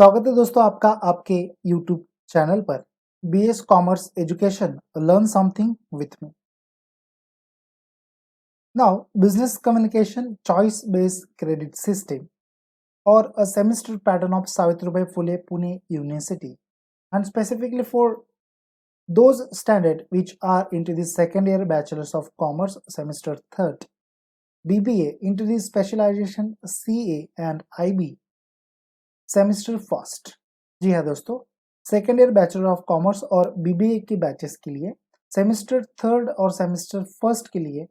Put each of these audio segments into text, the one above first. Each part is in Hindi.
स्वागत है दोस्तों आपका आपके YouTube चैनल पर BS commerce education learn something with me. Now business communication choice based credit system or a semester pattern of Savitribai Phule Pune University, and specifically for those standard which are into the second year bachelor's of commerce semester third, BBA into the specialization CA and IB semester first. जी हाँ दोस्तों, second year bachelor of commerce और बीबीए की बैचेस के लिए सेमेस्टर थर्ड और सेमेस्टर फर्स्ट के लिए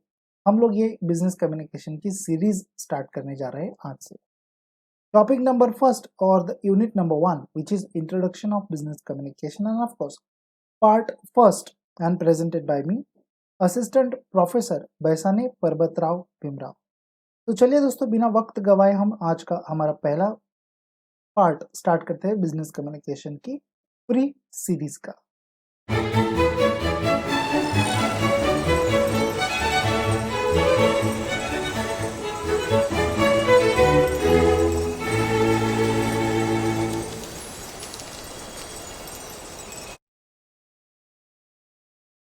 हम लोग ये बिजनेस कम्युनिकेशन की सीरीज स्टार्ट करने जा रहे हैं आज से। टॉपिक नंबर फर्स्ट और the unit number 1 which is introduction of business communication and of course part first and presented by me assistant professor Baisane Parvatrao Bhimrao. तो चलिए दोस्तों, बिना वक्त गवाए हम आज का हमारा पहला पार्ट स्टार्ट करते हैं बिजनेस कम्युनिकेशन की पूरी सीरीज का।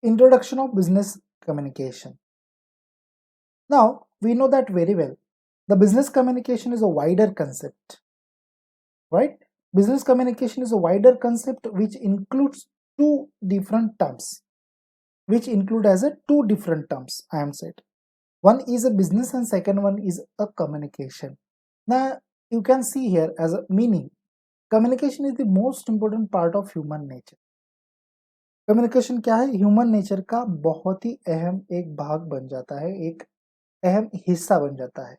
Introduction of business communication. Now we know that very well. The business communication is a wider concept, right? Business communication is a wider concept which includes two different terms, which include as a two different terms. I am said one is a business and second one is a communication. Now you can see here as a meaning, communication is the most important part of human nature. Communication क्या है? ह्यूमन नेचर का बहुत ही अहम एक भाग बन जाता है, एक अहम हिस्सा बन जाता है।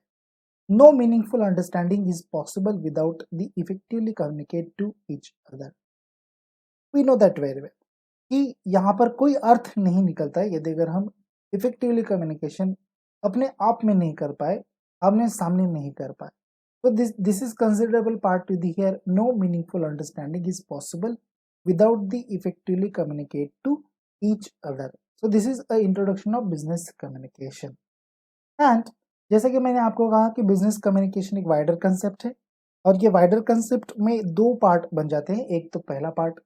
No meaningful understanding is possible without the effectively communicate to each other. We know that very well कि यहाँ पर कोई अर्थ नहीं निकलता है यदि अगर हम इफेक्टिवली कम्युनिकेशन अपने आप में नहीं कर पाए, आमने सामने नहीं कर पाए। तो this is considerable part to the here no meaningful understanding is possible without the effectively communicate to each other. So this is a introduction of business communication. And जैसे कि मैंने आपको कहा कि बिजनेस कम्युनिकेशन एक वाइडर कंसेप्ट है और ये वाइडर कंसेप्ट में दो पार्ट बन जाते हैं। एक तो पहला पार्ट,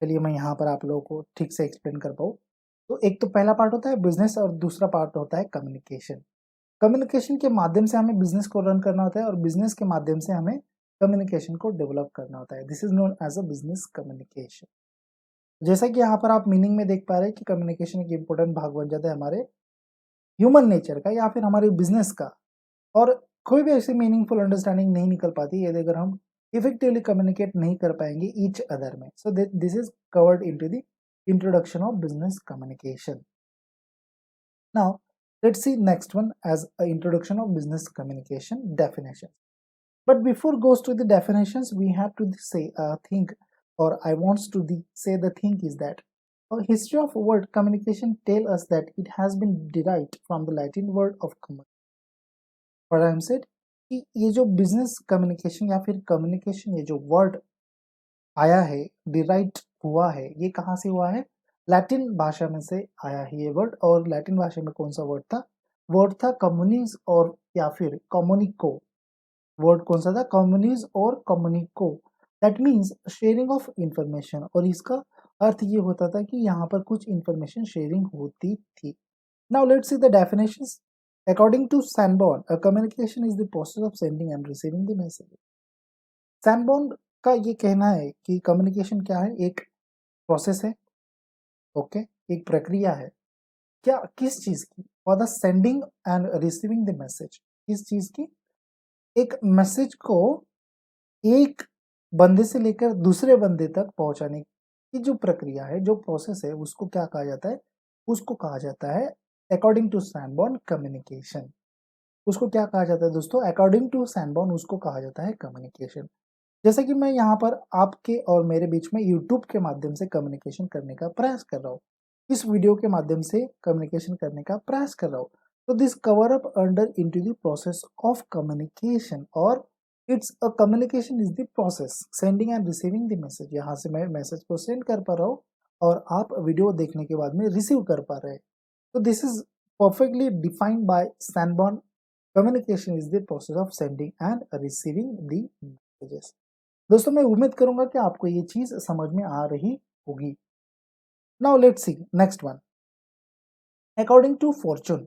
चलिए मैं यहाँ पर आप लोगों को ठीक से एक्सप्लेन कर पाऊँ, तो एक तो पहला पार्ट होता है बिजनेस और दूसरा पार्ट होता है कम्युनिकेशन। कम्युनिकेशन के माध्यम से हमें बिजनेस को रन करना होता है और बिजनेस के माध्यम से हमें कम्युनिकेशन को डेवलप करना होता है। This is known as a business communication. जैसा कि यहाँ पर आप मीनिंग में देख पा रहे हैं कि कम्युनिकेशन एक इंपॉर्टेंट भाग बन जाता है हमारे ह्यूमन नेचर का या फिर हमारे बिजनेस का, और कोई भी ऐसी मीनिंगफुल अंडरस्टैंडिंग नहीं निकल पाती यदि अगर हम इफेक्टिवली कम्युनिकेट नहीं कर पाएंगे ईच अदर में। सो this is covered into the introduction of business communication. Now let's see next one as a introduction of business communication definition. But before goes to the definitions, we have to say a thing, or I wants to say the thing is that a history of word communication tell us that it has been derived from the Latin word of commerce. What I am said कि ये जो बिजनेस कम्युनिकेशन या फिर कम्युनिकेशन ये जो वर्ड आया है, डिराइव हुआ है, ये कहाँ से हुआ है? लैटिन भाषा में से आया है ये वर्ड। और लैटिन भाषा में कौन सा वर्ड था? वर्ड था कम्युनिस और या फिर कम्युनिको। वर्ड कौन सा था? कम्युनिज और कम्युनिको। That means sharing of information, और इसका अर्थ ये होता था कि यहाँ पर कुछ इंफॉर्मेशन शेयरिंग होती थी। Now let's see the definitions. According to Sanborn, a communication is the process of sending and receiving the message. Sanborn का ये कहना है कि कम्युनिकेशन क्या है? एक प्रोसेस है, ओके, एक प्रक्रिया है। क्या? किस चीज की? For the sending and receiving the message. किस चीज की? एक मैसेज को एक बंदे से लेकर दूसरे बंदे तक पहुंचाने की जो प्रक्रिया है, जो प्रोसेस है, उसको क्या कहा जाता है? उसको कहा जाता है अकॉर्डिंग टू सैनबॉर्न कम्युनिकेशन। उसको क्या कहा जाता है दोस्तों? अकॉर्डिंग टू सैनबॉर्न उसको कहा जाता है कम्युनिकेशन। जैसे कि मैं यहाँ पर आपके और मेरे बीच में यूट्यूब के माध्यम से कम्युनिकेशन करने का प्रयास कर रहा हूँ, इस वीडियो के माध्यम से कम्युनिकेशन करने का प्रयास कर रहा हूँ। तो this cover up under into the process of communication, और it's a communication is the process sending and receiving the message. यहाँ से मैं मैसेज को सेंड कर पा रहा हूँ और आप वीडियो देखने के बाद में रिसीव कर पा रहे हैं। तो this is perfectly defined by सैनबॉर्न। Communication is the process of sending and receiving the messages. दोस्तों मैं उम्मीद करूंगा कि आपको ये चीज समझ में आ रही होगी। Now let's see next one. According to fortune,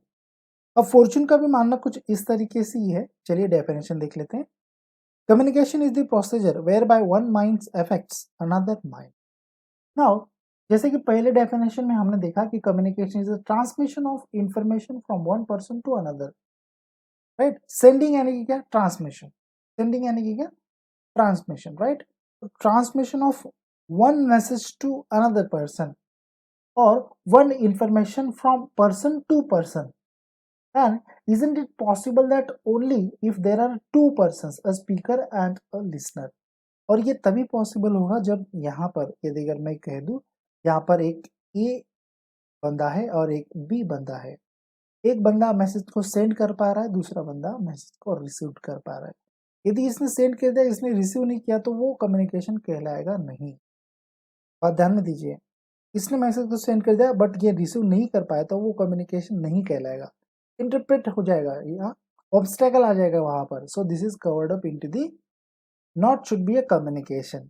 अब फॉर्चून का भी मानना कुछ इस तरीके से ही है। चलिए डेफिनेशन देख लेते हैं। Communication is the procedure where by one mind affects another mind. Now जैसे कि पहले डेफिनेशन में हमने देखा कि communication is the transmission of information from one person to another, right. Sending यानी कि क्या, ट्रांसमिशन। सेंडिंग यानी कि क्या, transmission, right. Transmission of one message to another person or one information from person to person. And isn't it possible that only if there are two persons, a speaker and a listener? और ये तभी पॉसिबल होगा जब यहाँ पर यदि अगर मैं कह दूं यहाँ पर एक ए बंदा है और एक बी बंदा है। एक बंदा मैसेज को सेंड कर पा रहा है, दूसरा बंदा मैसेज को रिसीव कर पा रहा है। यदि इसने सेंड कर दिया, इसने रिसीव नहीं किया, तो वो कम्युनिकेशन कहलाएगा नहीं। बात ध्यान में दीजिए, इसने मैसेज तो सेंड कर दिया बट ये रिसीव नहीं कर पाया, तो वो कम्युनिकेशन नहीं कहलाएगा, इंटरप्रेट हो जाएगा या ऑब्स्टेकल आ जाएगा वहां पर। So this is covered up into the not should be a communication.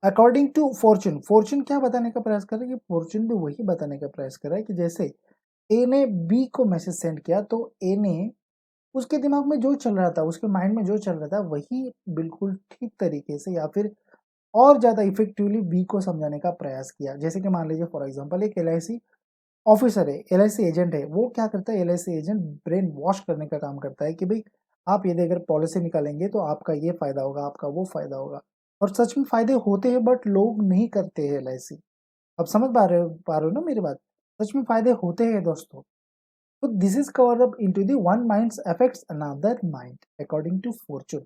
According to fortune, fortune क्या बताने का प्रयास कर रहा है कि फॉर्चून भी वही बताने का प्रयास कर रहा है कि जैसे ए ने बी को मैसेज सेंड किया, तो ए ने उसके दिमाग में जो चल रहा था, उसके माइंड में जो चल रहा था, वही बिल्कुल ठीक तरीके से या फिर और ज्यादा इफेक्टिवली बी को समझाने का प्रयास किया। जैसे कि मान लीजिए फॉर एग्जांपल एक एलआईसी ऑफिसर है, एलआईसी एजेंट है, वो क्या करता है, एलआईसी एजेंट ब्रेन वॉश करने का काम करता है कि भाई आप यदि अगर पॉलिसी निकालेंगे तो आपका ये फायदा होगा, आपका वो फायदा होगा। और सच में फायदे होते हैं बट लोग नहीं करते हैं एलआईसी। अब समझ पा रहे हो ना मेरी बात। सच में फायदे होते हैं दोस्तों। तो this is cover up into the one minds affects another mind according to fortune.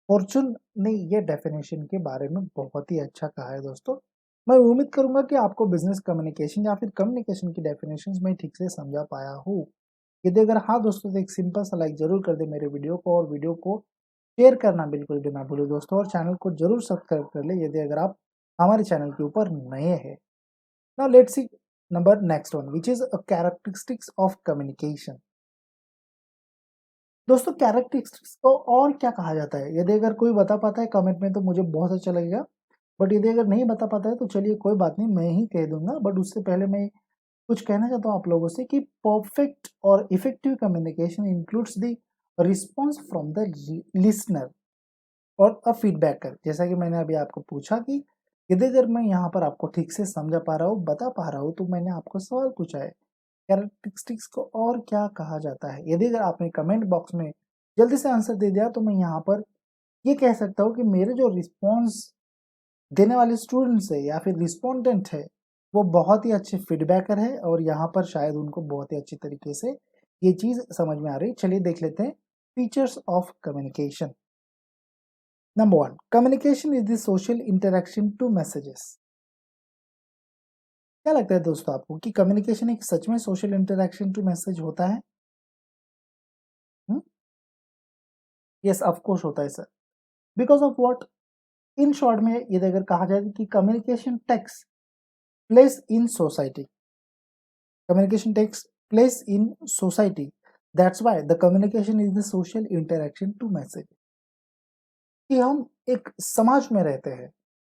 Fortune ने ये डेफिनेशन के बारे में बहुत ही अच्छा कहा है दोस्तों। मैं उम्मीद करूंगा कि आपको बिजनेस कम्युनिकेशन या फिर कम्युनिकेशन की डेफिनेशंस में ठीक से समझा पाया हूँ। यदि अगर हाँ दोस्तों, तो एक सिंपल सा लाइक जरूर कर दे मेरे वीडियो को, और वीडियो को शेयर करना बिल्कुल भी ना भूले दोस्तों, और चैनल को जरूर सब्सक्राइब कर ले यदि अगर आप हमारे चैनल के ऊपर नए हैं। Now let's see number next one which is a characteristics of communication. दोस्तों कैरेक्टरिस्टिक्स को और क्या कहा जाता है, यदि अगर कोई बता पाता है कमेंट में तो मुझे बहुत अच्छा लगेगा। बट यदि अगर नहीं बता पाता है तो चलिए कोई बात नहीं, मैं ही कह दूंगा। बट उससे पहले मैं कुछ कहना चाहता हूँ आप लोगों से कि परफेक्ट और effective communication includes the response from the listener और अ फीडबैकर। जैसा कि मैंने अभी आपको पूछा कि यदि अगर मैं यहाँ पर आपको ठीक से समझा पा रहा हूँ, बता पा रहा हूँ, तो मैंने आपको सवाल पूछा है कैरेक्टरिस्टिक्स को और क्या कहा जाता है। यदि अगर आपने कमेंट बॉक्स में जल्दी से आंसर दे दिया, तो मैं यहाँ पर ये कह सकता हूँ कि मेरे जो रिस्पॉन्स देने वाले स्टूडेंट्स है या फिर रिस्पोंडेंट है, वो बहुत ही अच्छे फीडबैकर है, और यहाँ पर शायद उनको बहुत ही अच्छी तरीके से ये चीज समझ में आ रही। चलिए देख लेते हैं features of communication. Number one, communication is the social interaction to messages. क्या लगता है दोस्तों आपको कि कम्युनिकेशन एक सच में सोशल इंटरेक्शन टू मैसेज होता है? यस ऑफ कोर्स होता है sir. Because of what? In short में यदि अगर कहा जाए कि communication takes place in society, communication takes place in society, that's why the communication is the social interaction to message। कि हम एक समाज में रहते हैं,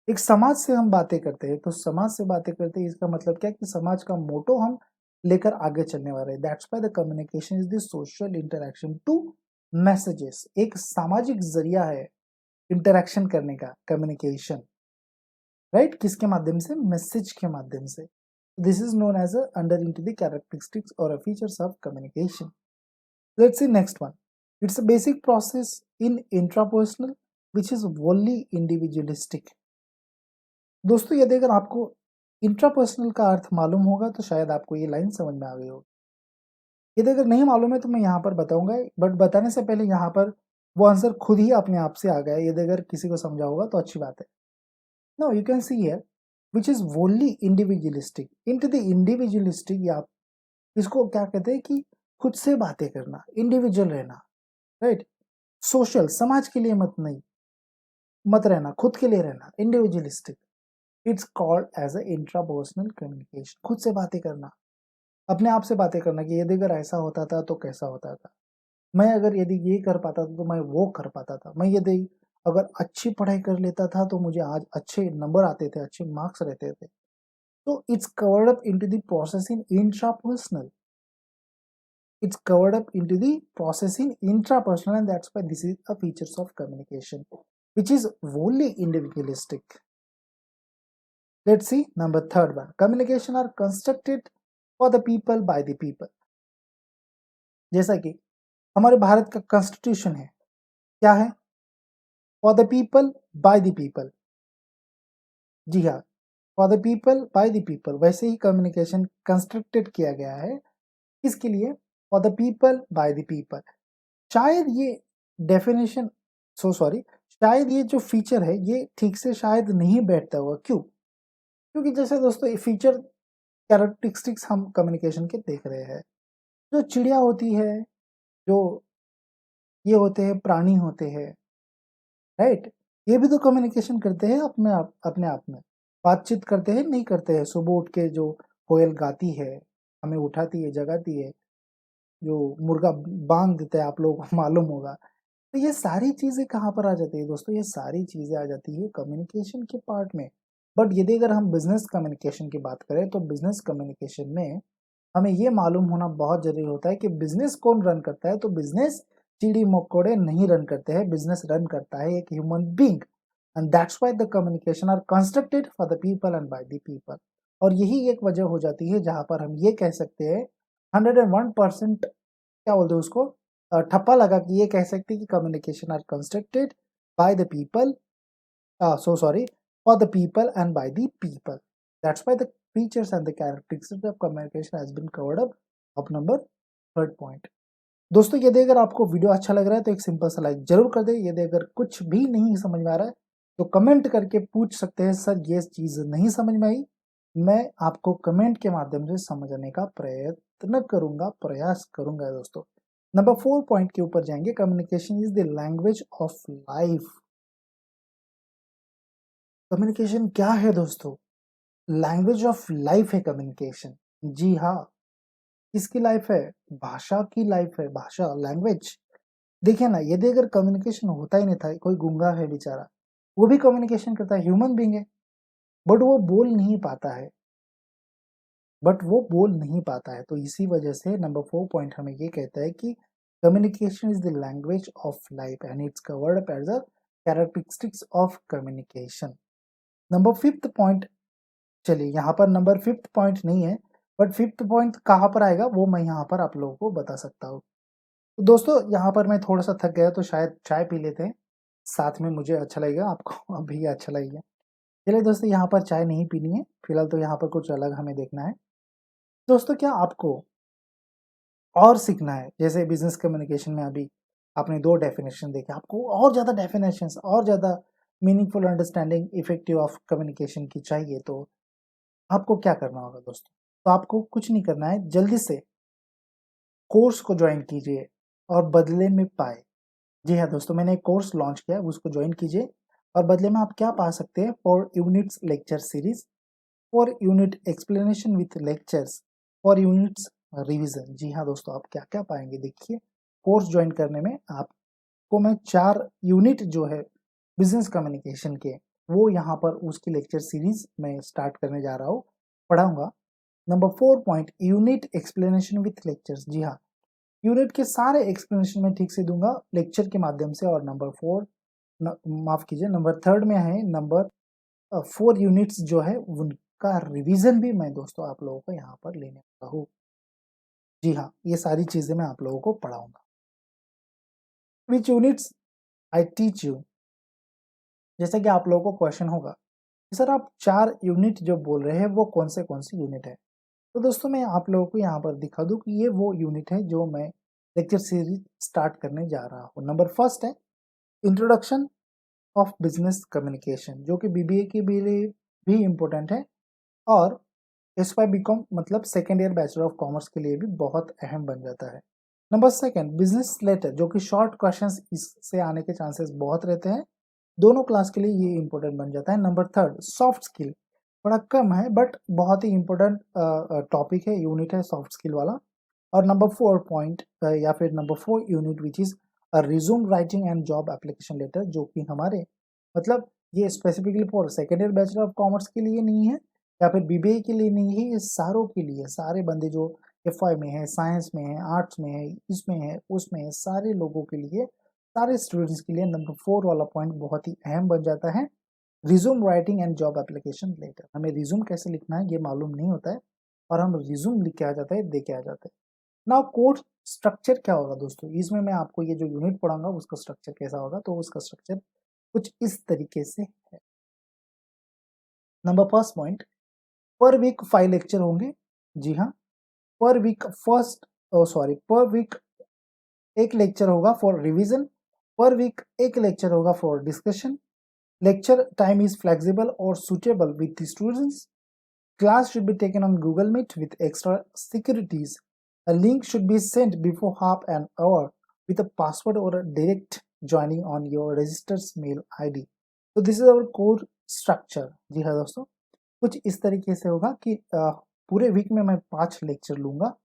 एक समाज से हम बातें करते हैं, तो समाज से बातें करते हैं इसका मतलब क्या कि समाज का मोटो हम लेकर आगे चलने वाले हैं। That's why the communication is the social interaction to messages. एक सामाजिक जरिया है इंटरेक्शन करने का कम्युनिकेशन, राइट। किसके माध्यम से? मैसेज के माध्यम से। This is known as under into the characteristics or a features of communication। Let's see next one। It's a basic process in intrapersonal which is wholly individualistic। दोस्तों यदि अगर आपको इंट्रापर्सनल का अर्थ मालूम होगा तो शायद आपको ये लाइन समझ में आ गई होगी। यदि अगर नहीं मालूम है तो मैं यहाँ पर बताऊंगा, बट बताने से पहले यहाँ पर वो आंसर खुद ही अपने आप से आ गया। यदि अगर किसी को समझा होगा तो अच्छी बात है। Now you can see here which is wholly individualistic। into the individualistic या इसको क्या कहते हैं कि खुद से बातें करना, इंडिविजुअल रहना, राइट। सोशल, समाज के लिए मत रहना, खुद के लिए रहना, individualistic. It's called as a intrapersonal communication. खुद से बातें करना, अपने आप से बातें करना कि यदि अगर ऐसा होता था तो कैसा होता था, मैं अगर यदि ये कर पाता था तो मैं वो कर पाता था, मैं यदि अगर अच्छी पढ़ाई कर लेता था तो मुझे आज अच्छे नंबर आते थे, अच्छे मार्क्स रहते थे। तो it's covered up into the process in intrapersonal, it's covered up into the processing intrapersonal, and that's why this is a features of communication which is wholly individualistic. Let's see number third one. Communication are constructed for the people by the people. जैसा कि हमारे भारत का कॉन्स्टिट्यूशन है, क्या है? For the people by the people. जी हाँ, for the people by the people. वैसे ही कम्युनिकेशन कंस्ट्रक्टेड किया गया है, किसके लिए? For the people by the people. शायद ये डेफिनेशन, सॉरी, शायद ये जो फीचर है ये ठीक से शायद नहीं बैठता हुआ। क्यों? क्योंकि जैसे दोस्तों ये फीचर कैरेक्टरिस्टिक्स हम कम्युनिकेशन के देख रहे हैं। जो चिड़िया होती है, जो ये होते हैं, प्राणी होते हैं, राइट, ये भी तो कम्युनिकेशन करते हैं अपने आप में, बातचीत करते हैं, नहीं करते हैं? सुबह उठ के जो कोयल गाती है, हमें उठाती है, जगाती है, जो मुर्गा बांग देता है, आप लोगों को मालूम होगा। तो ये सारी चीजें कहाँ पर आ जाती है दोस्तों? ये सारी चीजें आ जाती है कम्युनिकेशन के पार्ट में। बट यदि अगर हम बिजनेस कम्युनिकेशन की बात करें तो बिजनेस कम्युनिकेशन में हमें ये मालूम होना बहुत जरूरी होता है कि बिजनेस कौन रन करता है। तो बिजनेस चिड़ी मकोड़े नहीं रन करते हैं, बिजनेस रन करता है एक human being, and that's why the communication are constructed for the people and by the people. और यही एक वजह हो जाती है जहां पर हम ये कह सकते हैं 101%, क्या बोलते हैं उसको, ठप्पा लगा कि ये कह सकते हैं कि communication are constructed by the people, for the people and by the people. That's why the features and the characteristics of communication has been covered up of number third point. दोस्तों यदि अगर आपको वीडियो अच्छा लग रहा है तो एक सिंपल सा लाइक जरूर कर दे। यदि अगर कुछ भी नहीं समझ में आ रहा है तो कमेंट करके पूछ सकते हैं, सर ये चीज नहीं समझ में आई, मैं आपको कमेंट के माध्यम से समझने का प्रयत्न करूंगा, प्रयास करूंगा दोस्तों। नंबर 4 पॉइंट के ऊपर जाएंगे। Communication is the language of life. Communication क्या है दोस्तों? लैंग्वेज ऑफ लाइफ है कम्युनिकेशन। जी हाँ, किसकी लाइफ है? भाषा की लाइफ है, भाषा, लैंग्वेज। देखिए ना, यदि अगर कम्युनिकेशन होता ही नहीं था, कोई गूंगा है बेचारा, वो भी कम्युनिकेशन करता है, ह्यूमन बींग है, बट वो बोल नहीं पाता है, तो इसी वजह से नंबर 4 पॉइंट हमें ये कहता है कि communication is the language of life and it's covered up as the characteristics of communication. Number 5 point, चलिए यहाँ पर नंबर 5 पॉइंट नहीं है, बट 5 पॉइंट कहाँ पर आएगा वो मैं यहाँ पर आप लोगों को बता सकता हूँ। तो दोस्तों यहाँ पर मैं थोड़ा सा थक गया तो शायद चाय पी लेते हैं, साथ में मुझे अच्छा लगेगा, आपको अभी अच्छा लगेगा। चलिए दोस्तों, यहाँ पर चाय नहीं पीनी है फिलहाल, तो यहाँ पर कुछ अलग हमें देखना है। दोस्तों क्या आपको और सीखना है? जैसे बिजनेस कम्युनिकेशन में अभी आपने 2 डेफिनेशन देखे, आपको और ज़्यादा डेफिनेशंस, और ज़्यादा meaningful understanding effective of communication की चाहिए, तो आपको क्या करना होगा दोस्तों? तो आपको कुछ नहीं करना है, जल्दी से कोर्स को ज्वाइन कीजिए और बदले में पाए। जी हाँ दोस्तों, मैंने एक कोर्स लॉन्च किया है, उसको ज्वाइन कीजिए और बदले में आप क्या पा सकते हैं? 4 units lecture series, 4 unit explanation with lectures, 4 units revision. जी हाँ दोस्तों, आप क्या क्या पाएंगे देखिए कोर्स ज्वाइन करने में। आपको मैं 4 यूनिट जो है बिजनेस कम्युनिकेशन के, वो यहाँ पर उसकी लेक्चर सीरीज मैं स्टार्ट करने जा रहा हूँ, पढ़ाऊंगा। Number 4 point, unit explanation with lectures. जी हाँ, यूनिट के सारे एक्सप्लेनेशन मैं ठीक से दूंगा लेक्चर के माध्यम से। और नंबर 4, माफ कीजिए, नंबर 3 में है नंबर 4 यूनिट्स जो है उनका रिवीजन भी मैं दोस्तों आप लोगों को यहाँ पर लेने वाला हूँ। जी हाँ, ये सारी चीजें मैं आप लोगों को पढ़ाऊंगा। विच यूनिट्स आई टीच यू, जैसे कि आप लोगों को क्वेश्चन होगा सर आप 4 यूनिट जो बोल रहे हैं वो कौन से यूनिट है? तो दोस्तों मैं आप लोगों को यहाँ पर दिखा दूं कि ये वो यूनिट है जो मैं लेक्चर सीरीज स्टार्ट करने जा रहा हूँ। नंबर 1 है इंट्रोडक्शन ऑफ बिजनेस कम्युनिकेशन, जो कि बीबीए के लिए भी इम्पोर्टेंट है, और एस वाई बीकॉम मतलब second year bachelor of commerce के लिए भी बहुत अहम बन जाता है। नंबर 2 बिजनेस लेटर, जो कि शॉर्ट क्वेश्चंस इससे आने के चांसेस बहुत रहते हैं, दोनों क्लास के लिए ये इंपॉर्टेंट बन जाता है। नंबर 3 सॉफ्ट स्किल, थोड़ा कम है बट बहुत ही इंपॉर्टेंट टॉपिक है, यूनिट है सॉफ्ट स्किल वाला। और नंबर 4 पॉइंट या फिर number 4 unit which is resume writing and job application letter, जो कि हमारे मतलब ये specifically for second year bachelor of commerce के लिए नहीं है या फिर बीबीए के लिए नहीं है, ये सारों के लिए, सारे बंदे जो एफवाई में है, साइंस में है, आर्ट्स में है, इसमें है, उसमें है, सारे लोगों के लिए, सारे स्टूडेंट्स के लिए नंबर 4 वाला पॉइंट बहुत ही अहम बन जाता है, resume writing and job application letter. हमें रिज्यूम कैसे लिखना है ये मालूम नहीं होता है और हम रिज्यूम लिख के आ जाता है, दे के आ जाते हैं। नाउ कोर्स स्ट्रक्चर क्या होगा दोस्तों, इसमें मैं आपको ये जो यूनिट पढ़ाऊंगा उसका स्ट्रक्चर कैसा होगा, तो उसका स्ट्रक्चर कुछ इस तरीके से है। Number first point, per week 5 lecture होंगे। जी हाँ, पर वीक पर वीक एक लेक्चर होगा फॉर रिवीजन, पर वीक एक लेक्चर होगा for discussion. Lecture time is flexible और suitable with the students. Class should be taken on Google Meet with extra securities. A link should be sent before half an hour with a password or a direct joining on your registered mail ID. So this is our core structure. जी हाँ दोस्तों, कुछ इस तरीके से होगा कि पूरे वीक में मैं 5 लेक्चर लूंगा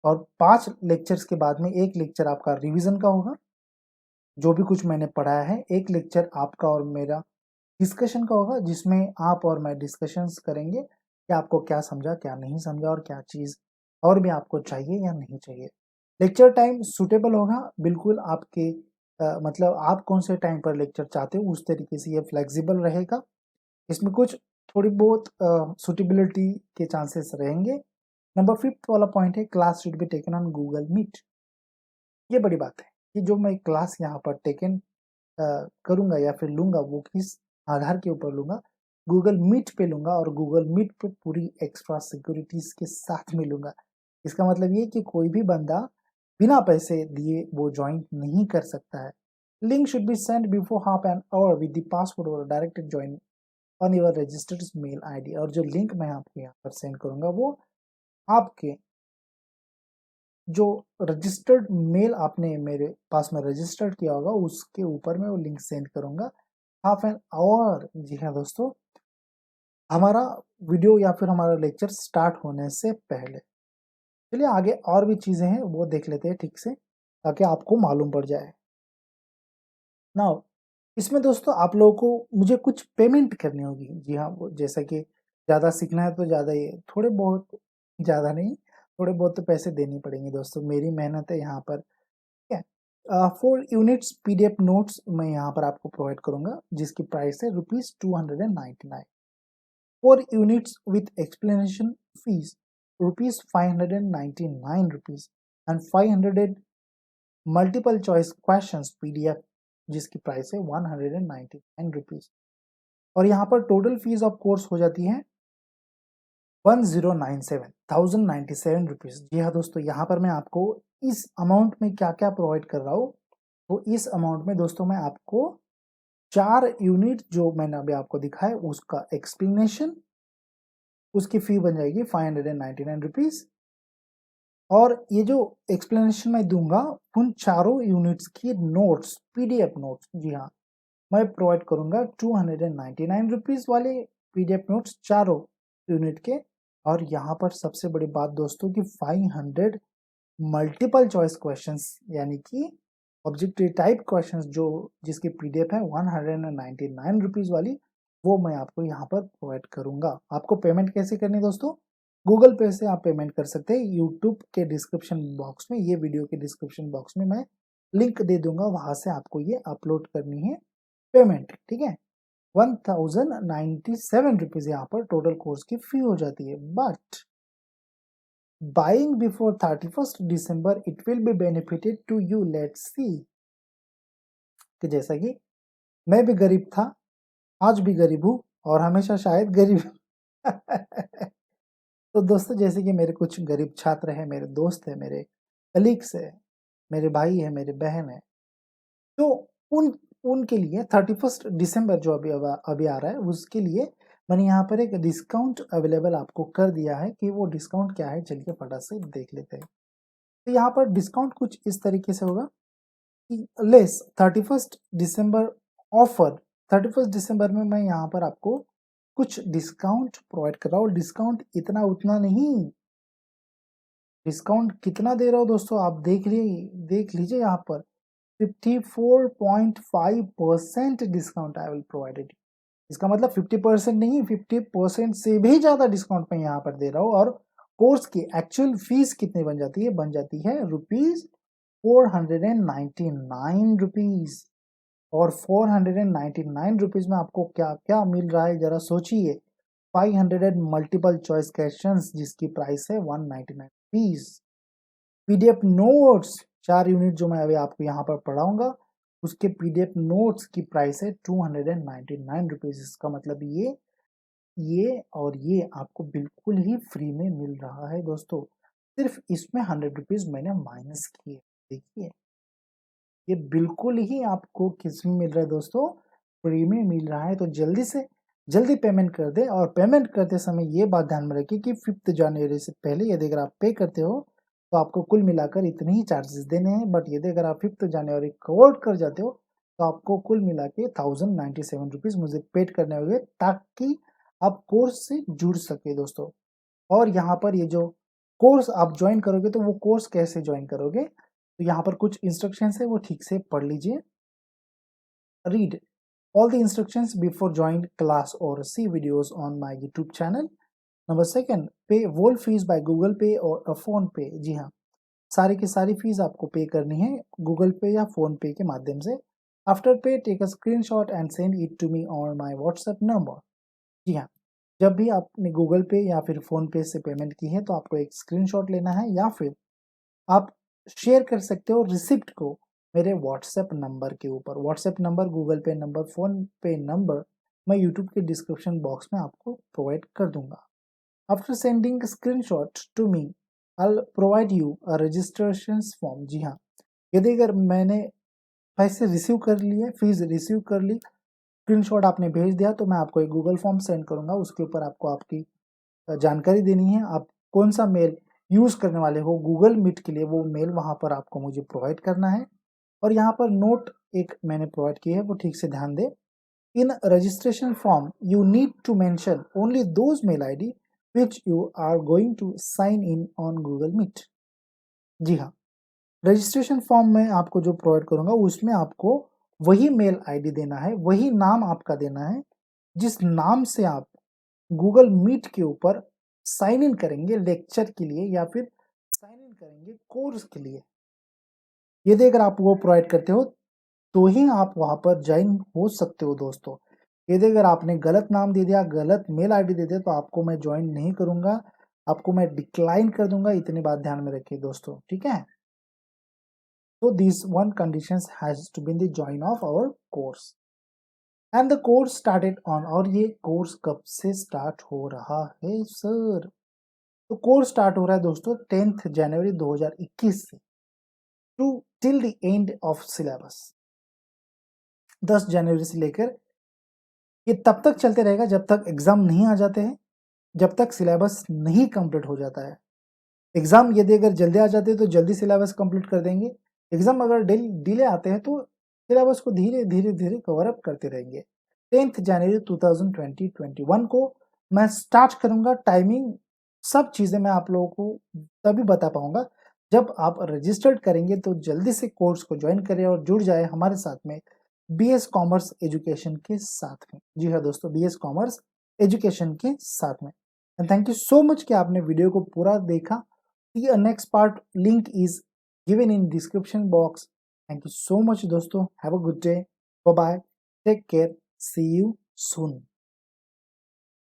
और 5 लेक्चर्स के बाद में एक लेक्चर आपका रिवीजन का होगा, जो भी कुछ मैंने पढ़ाया है। एक लेक्चर आपका और मेरा डिस्कशन का होगा, जिसमें आप और मैं डिस्कशंस करेंगे कि आपको क्या समझा, क्या नहीं समझा और क्या चीज़ और भी आपको चाहिए या नहीं चाहिए। लेक्चर टाइम सूटेबल होगा, बिल्कुल आपके मतलब आप कौन से टाइम पर लेक्चर चाहते हो उस तरीके से ये फ्लेक्सिबल रहेगा। इसमें कुछ थोड़ी बहुत सूटेबिलिटी के चांसेस रहेंगे। नंबर 5 वाला पॉइंट है, class should be taken on Google Meet. ये बड़ी बात है कि जो मैं क्लास यहाँ पर टेकन करूँगा या फिर लूँगा वो किस आधार के ऊपर लूँगा, गूगल मीट पे लूँगा और गूगल मीट पे पूरी एक्स्ट्रा सिक्योरिटीज़ के साथ में लूँगा। इसका मतलब ये कि कोई भी बंदा बिना पैसे दिए वो ज्वाइन नहीं कर सकता है। Link should be send before half an hour with the password और directed join on your registered mail ID. और जो लिंक मैं आपको यहाँ पर सेंड करूँगा वो आपके जो रजिस्टर्ड मेल आपने मेरे पास में रजिस्टर्ड किया होगा उसके ऊपर मैं वो लिंक सेंड करूँगा हाफ एन आवर। जी हाँ दोस्तों, हमारा वीडियो या फिर हमारा लेक्चर स्टार्ट होने से पहले। चलिए आगे और भी चीज़ें हैं वो देख लेते हैं ठीक से, ताकि आपको मालूम पड़ जाए। नाउ इसमें दोस्तों आप लोगों को मुझे कुछ पेमेंट करनी होगी। जी हाँ, वो जैसा कि ज़्यादा सीखना है तो ज़्यादा ही, थोड़े बहुत, ज़्यादा नहीं, थोड़े बहुत तो पैसे देने पड़ेंगे दोस्तों, मेरी मेहनत है यहाँ पर। ठीक है, 4 यूनिट्स पीडीएफ नोट्स मैं यहाँ पर आपको प्रोवाइड करूँगा, जिसकी प्राइस है ₹299। 4 units with explanation fees ₹599 and 500 multiple choice questions PDF, जिसकी प्राइस है ₹199। और यहाँ पर टोटल फीस ऑफ कोर्स हो जाती है 1097 रुपीज़। जी हाँ दोस्तों, यहाँ पर मैं आपको इस अमाउंट में क्या क्या प्रोवाइड कर रहा हूँ, तो इस अमाउंट में दोस्तों मैं आपको 4 यूनिट जो मैंने अभी आपको दिखाया उसका एक्सप्लेनेशन, उसकी फी बन जाएगी 599 रुपीज़। और ये जो एक्सप्लेनेशन मैं दूंगा उन चारों यूनिट्स की नोट्स, पीडीएफ नोट्स, जी हाँ, मैं प्रोवाइड करूंगा 299 रुपीज़ वाले पीडीएफ नोट्स चारों यूनिट के। और यहाँ पर सबसे बड़ी बात दोस्तों कि 500 मल्टीपल चॉइस क्वेश्चंस यानी कि ऑब्जेक्टिव टाइप क्वेश्चंस जो जिसकी पीडीएफ है 199 रुपीज़ वाली, वो मैं आपको यहाँ पर प्रोवाइड करूंगा। आपको पेमेंट कैसे करनी है दोस्तों, गूगल पे से आप पेमेंट कर सकते हैं। यूट्यूब के डिस्क्रिप्शन बॉक्स में, ये वीडियो के डिस्क्रिप्शन बॉक्स में मैं लिंक दे दूंगा, वहां से आपको ये अपलोड करनी है पेमेंट। ठीक है, 1097 रुपीज़ यहाँ पर टोटल कोर्स की फी हो जाती है। But buying before 31st December it will be benefited to you. Let's see कि जैसा कि मैं भी गरीब था, आज भी गरीब हूँ और हमेशा शायद गरीब तो दोस्तों जैसे कि मेरे कुछ गरीब छात्र हैं, मेरे दोस्त हैं, मेरे कलीग्स हैं, मेरे भाई हैं, मेरे बहन हैं, तो उन उनके लिए 31st दिसंबर जो अभी आ रहा है उसके लिए मैंने यहाँ पर एक डिस्काउंट अवेलेबल आपको कर दिया है। कि वो डिस्काउंट क्या है चलिए फटाक से देख लेते हैं। तो यहाँ पर डिस्काउंट कुछ इस तरीके से होगा कि लेस 31st दिसंबर ऑफर, 31st दिसंबर में मैं यहाँ पर आपको कुछ डिस्काउंट प्रोवाइड कर रहा हूँ। डिस्काउंट इतना उतना नहीं, डिस्काउंट कितना दे रहा हूँ दोस्तों आप देख लीजिए यहाँ पर। 54.5% डिस्काउंट आई विल प्रोवाइडेड। इसका मतलब 50% नहीं, 50% से भी ज़्यादा डिस्काउंट मैं यहाँ पर दे रहा हूँ। और कोर्स की एक्चुअल फीस कितनी बन जाती है? बन जाती है ₹499। और 499 रुपीज में आपको क्या क्या मिल रहा है जरा सोचिए। 500 मल्टीपल चॉइस क्वेश्चंस जिसकी प्राइस है 199 रुपीज। पीडीएफ नोट्स 4 यूनिट जो मैं अभी आपको यहाँ पर पढ़ाऊंगा, उसके पीडीएफ नोट्स की प्राइस है 299 रुपीज। इसका मतलब ये और ये आपको बिल्कुल ही फ्री में मिल रहा है दोस्तों। सिर्फ इसमें 100 रुपीज मैंने माइनस किए। देखिए, ये बिल्कुल ही आपको किस में मिल रहा है दोस्तों? फ्री में मिल रहा है। तो जल्दी से जल्दी पेमेंट कर दे। और पेमेंट करते समय ये बात ध्यान में रखिए कि 5 जनवरी से पहले यदि अगर आप पे करते हो तो आपको कुल मिलाकर इतने ही चार्जेस देने हैं। बट यदि अगर आप 5 जनवरी कवर कर जाते हो तो आपको कुल मिला के 1097 रुपीज मुझे पेड करने होंगे, ताकि आप कोर्स से जुड़ सके दोस्तों। और यहाँ पर ये जो कोर्स आप ज्वाइन करोगे तो वो कोर्स कैसे ज्वाइन करोगे, तो यहाँ पर कुछ इंस्ट्रक्शंस है, वो ठीक से पढ़ लीजिए। Read all the instructions before join class or see videos on my YouTube channel. Number second, pay whole fees by Google Pay or a phone Pay. जी हाँ, सारी की सारी फीस आपको पे करनी है गूगल पे या फोन पे के माध्यम से। After pay take a screenshot and send it to me on my WhatsApp number. जी हाँ, जब भी आपने गूगल पे या फिर फोन पे से पेमेंट की है तो आपको एक स्क्रीनशॉट लेना है, या फिर आप शेयर कर सकते हो रिसिप्ट को मेरे व्हाट्सएप नंबर के ऊपर। WhatsApp number, Google Pay number, PhonePe number मैं यूट्यूब के डिस्क्रिप्शन बॉक्स में आपको प्रोवाइड कर दूंगा। After sending screenshot to me I provide you a registration form. जी हाँ, यदि अगर मैंने पैसे रिसीव कर लिए, फीस रिसीव कर ली, स्क्रीनशॉट आपने भेज दिया, तो मैं आपको एक गूगल फॉर्म सेंड करूंगा। उसके ऊपर आपको आपकी जानकारी देनी है, आप कौन सा मेल यूज करने वाले हो गूगल मीट के लिए, वो मेल वहां पर आपको मुझे प्रोवाइड करना है। और यहाँ पर नोट एक मैंने प्रोवाइड की है, वो ठीक से ध्यान दे। In registration form you need to mention only those mail ID which you are going to sign in on Google Meet. जी हाँ, रजिस्ट्रेशन फॉर्म में आपको जो प्रोवाइड करूंगा उसमें आपको वही मेल आईडी देना है, वही नाम आपका देना है जिस नाम से आप गूगल मीट के ऊपर साइन इन करेंगे लेक्चर के लिए, या फिर साइन इन करेंगे कोर्स के लिए। यदि अगर आप वो प्रोवाइड करते हो तो ही आप वहां पर ज्वाइन हो सकते हो दोस्तों। यदि अगर आपने गलत नाम दे दिया, गलत मेल आईडी दे दिया, तो आपको मैं ज्वाइन नहीं करूंगा, आपको मैं डिक्लाइन कर दूंगा। इतनी बात ध्यान में रखिए दोस्तों, ठीक है। तो this one condition has to be the join of our course and the course started on. और ये कोर्स कब से स्टार्ट हो रहा है सर? तो कोर्स स्टार्ट हो रहा है दोस्तों 10 जनवरी 2021 से to till the end of syllabus. 10 जनवरी से लेकर ये तब तक चलते रहेगा जब तक एग्जाम नहीं आ जाते हैं, जब तक सिलेबस नहीं कंप्लीट हो जाता है। एग्जाम यदि अगर जल्दी आ जाते हैं तो जल्दी सिलेबस कंप्लीट कर देंगे। एग्जाम अगर डिले आते हैं तो सिलेबस को धीरे धीरे धीरे कवर अप करते रहेंगे। 10 जनवरी 2021 को मैं स्टार्ट करूंगा। टाइमिंग सब चीजें मैं आप लोगों को तभी बता पाऊंगा जब आप रजिस्टर्ड करेंगे। तो जल्दी से कोर्स को ज्वाइन करें और जुड़ जाए हमारे साथ में बीएस कॉमर्स एजुकेशन के साथ में। जी हाँ दोस्तों, बीएस कॉमर्स एजुकेशन के साथ में। And thank you so much कि आपने वीडियो को पूरा देखा। See a next part link is given in description box. Thank you so much दोस्तों. Have a good day. Bye bye. Take care. See you soon.